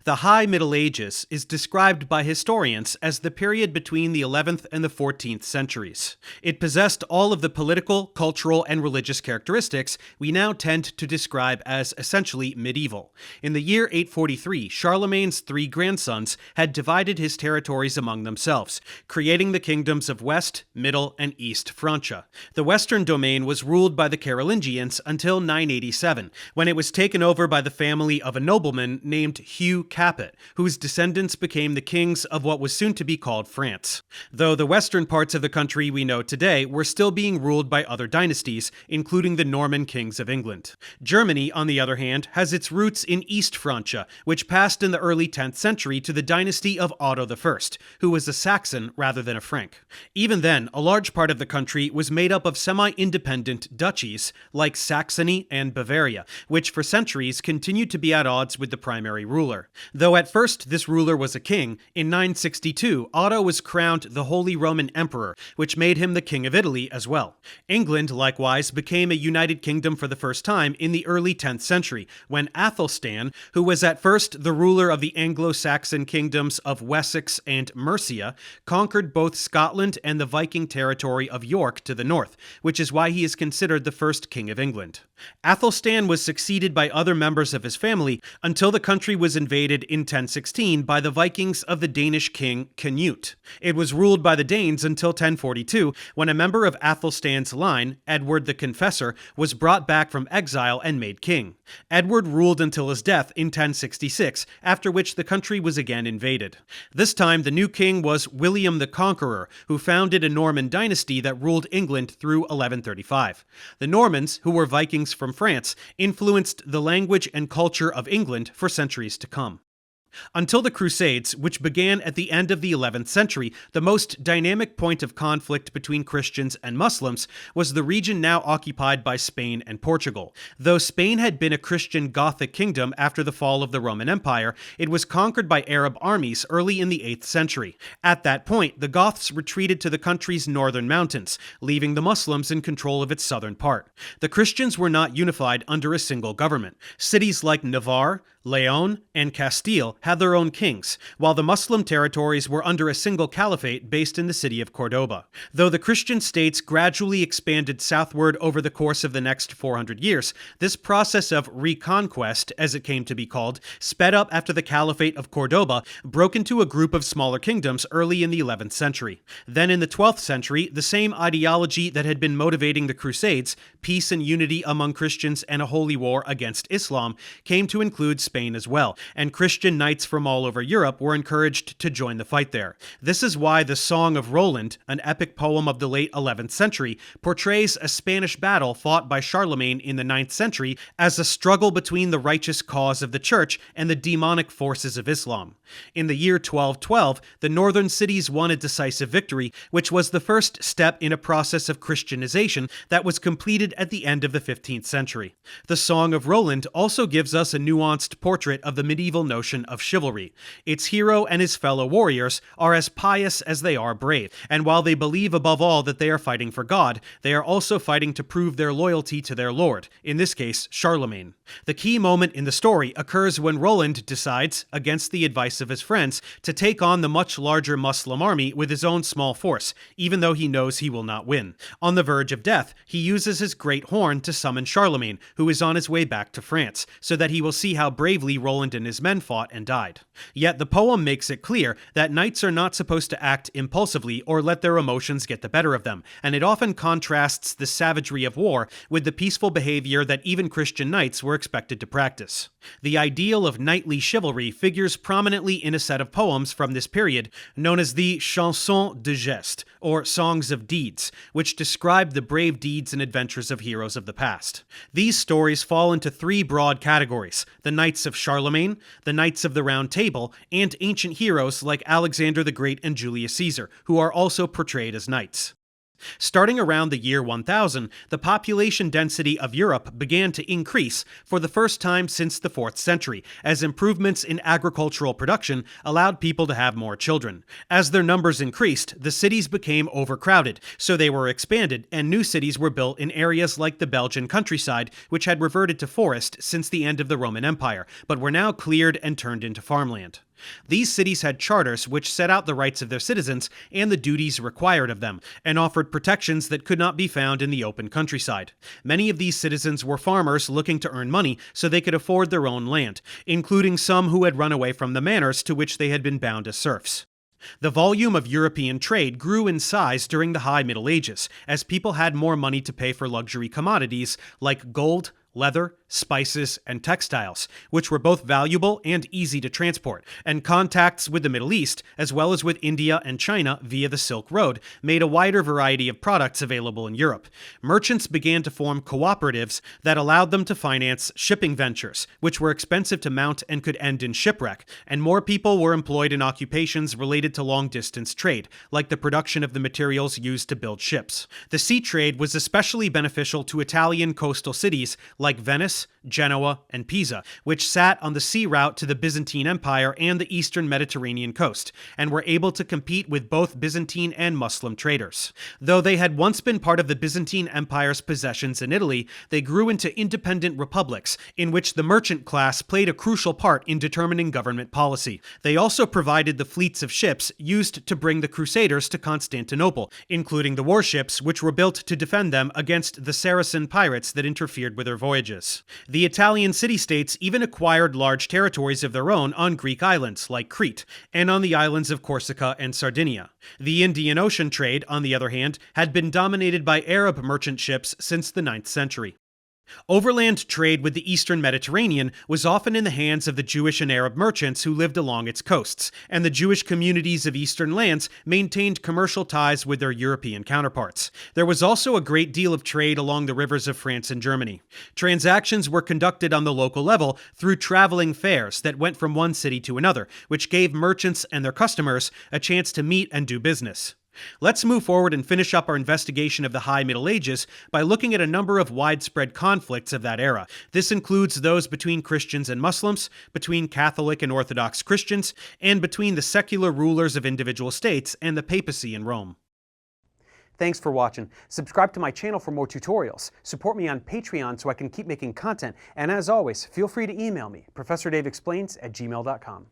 The High Middle Ages is described by historians as the period between the 11th and the 14th centuries. It possessed all of the political, cultural, and religious characteristics we now tend to describe as essentially medieval. In the year 843, Charlemagne's three grandsons had divided his territories among themselves, creating the kingdoms of West, Middle, and East Francia. The western domain was ruled by the Carolingians until 987, when it was taken over by the family of a nobleman named Hugh Capet, whose descendants became the kings of what was soon to be called France. Though the western parts of the country we know today were still being ruled by other dynasties, including the Norman kings of England. Germany, on the other hand, has its roots in East Francia, which passed in the early 10th century to the dynasty of Otto I, who was a Saxon rather than a Frank. Even then, a large part of the country was made up of semi-independent duchies, like Saxony and Bavaria, which for centuries continued to be at odds with the primary ruler. Though at first this ruler was a king, in 962 Otto was crowned the Holy Roman Emperor, which made him the King of Italy as well. England, likewise, became a united kingdom for the first time in the early 10th century, when Athelstan, who was at first the ruler of the Anglo-Saxon kingdoms of Wessex and Mercia, conquered both Scotland and the Viking territory of York to the north, which is why he is considered the first king of England. Athelstan was succeeded by other members of his family until the country was invaded in 1016 by the Vikings of the Danish king Canute. It was ruled by the Danes until 1042, when a member of Athelstan's line, Edward the Confessor, was brought back from exile and made king. Edward ruled until his death in 1066, after which the country was again invaded. This time the new king was William the Conqueror, who founded a Norman dynasty that ruled England through 1135. The Normans, who were Vikings from France, influenced the language and culture of England for centuries to come. Until the Crusades, which began at the end of the 11th century, the most dynamic point of conflict between Christians and Muslims was the region now occupied by Spain and Portugal. Though Spain had been a Christian Gothic kingdom after the fall of the Roman Empire, it was conquered by Arab armies early in the 8th century. At that point, the Goths retreated to the country's northern mountains, leaving the Muslims in control of its southern part. The Christians were not unified under a single government. Cities like Navarre, Leon, and Castile had their own kings, while the Muslim territories were under a single caliphate based in the city of Cordoba. Though the Christian states gradually expanded southward over the course of the next 400 years, this process of reconquest, as it came to be called, sped up after the Caliphate of Cordoba broke into a group of smaller kingdoms early in the 11th century. Then in the 12th century, the same ideology that had been motivating the Crusades, peace and unity among Christians and a holy war against Islam, came to include Spain as well, and Christian knights from all over Europe were encouraged to join the fight there. This is why the Song of Roland, an epic poem of the late 11th century, portrays a Spanish battle fought by Charlemagne in the 9th century as a struggle between the righteous cause of the church and the demonic forces of Islam. In the year 1212, the northern cities won a decisive victory, which was the first step in a process of Christianization that was completed at the end of the 15th century. The Song of Roland also gives us a nuanced portrait of the medieval notion of chivalry. Its hero and his fellow warriors are as pious as they are brave, and while they believe above all that they are fighting for God, they are also fighting to prove their loyalty to their lord, in this case, Charlemagne. The key moment in the story occurs when Roland decides, against the advice of his friends, to take on the much larger Muslim army with his own small force, even though he knows he will not win. On the verge of death, he uses his great horn to summon Charlemagne, who is on his way back to France, so that he will see how bravely Roland and his men fought and died. Yet the poem makes it clear that knights are not supposed to act impulsively or let their emotions get the better of them, and it often contrasts the savagery of war with the peaceful behavior that even Christian knights were expected to practice. The ideal of knightly chivalry figures prominently in a set of poems from this period known as the Chansons de Geste, or Songs of Deeds, which describe the brave deeds and adventures of heroes of the past. These stories fall into three broad categories: the Knights of Charlemagne, the Knights of the Round Table, and ancient heroes like Alexander the Great and Julius Caesar, who are also portrayed as knights. Starting around the year 1000, the population density of Europe began to increase for the first time since the 4th century, as improvements in agricultural production allowed people to have more children. As their numbers increased, the cities became overcrowded, so they were expanded, and new cities were built in areas like the Belgian countryside, which had reverted to forest since the end of the Roman Empire, but were now cleared and turned into farmland. These cities had charters which set out the rights of their citizens and the duties required of them, and offered protections that could not be found in the open countryside. Many of these citizens were farmers looking to earn money so they could afford their own land, including some who had run away from the manors to which they had been bound as serfs. The volume of European trade grew in size during the High Middle Ages, as people had more money to pay for luxury commodities like gold, leather, spices, and textiles, which were both valuable and easy to transport, and contacts with the Middle East, as well as with India and China via the Silk Road, made a wider variety of products available in Europe. Merchants began to form cooperatives that allowed them to finance shipping ventures, which were expensive to mount and could end in shipwreck, and more people were employed in occupations related to long-distance trade, like the production of the materials used to build ships. The sea trade was especially beneficial to Italian coastal cities like Venice, Genoa, and Pisa, which sat on the sea route to the Byzantine Empire and the eastern Mediterranean coast, and were able to compete with both Byzantine and Muslim traders. Though they had once been part of the Byzantine Empire's possessions in Italy, they grew into independent republics, in which the merchant class played a crucial part in determining government policy. They also provided the fleets of ships used to bring the Crusaders to Constantinople, including the warships which were built to defend them against the Saracen pirates that interfered with their voyages. The Italian city-states even acquired large territories of their own on Greek islands like Crete, and on the islands of Corsica and Sardinia. The Indian Ocean trade, on the other hand, had been dominated by Arab merchant ships since the 9th century. Overland trade with the eastern Mediterranean was often in the hands of the Jewish and Arab merchants who lived along its coasts, and the Jewish communities of eastern lands maintained commercial ties with their European counterparts. There was also a great deal of trade along the rivers of France and Germany. Transactions were conducted on the local level through traveling fairs that went from one city to another, which gave merchants and their customers a chance to meet and do business. Let's move forward and finish up our investigation of the High Middle Ages by looking at a number of widespread conflicts of that era. This includes those between Christians and Muslims, between Catholic and Orthodox Christians, and between the secular rulers of individual states and the papacy in Rome. Thanks for watching. Subscribe to my channel for more tutorials. Support me on Patreon so I can keep making content. And as always, feel free to email me, ProfessorDaveExplains@gmail.com.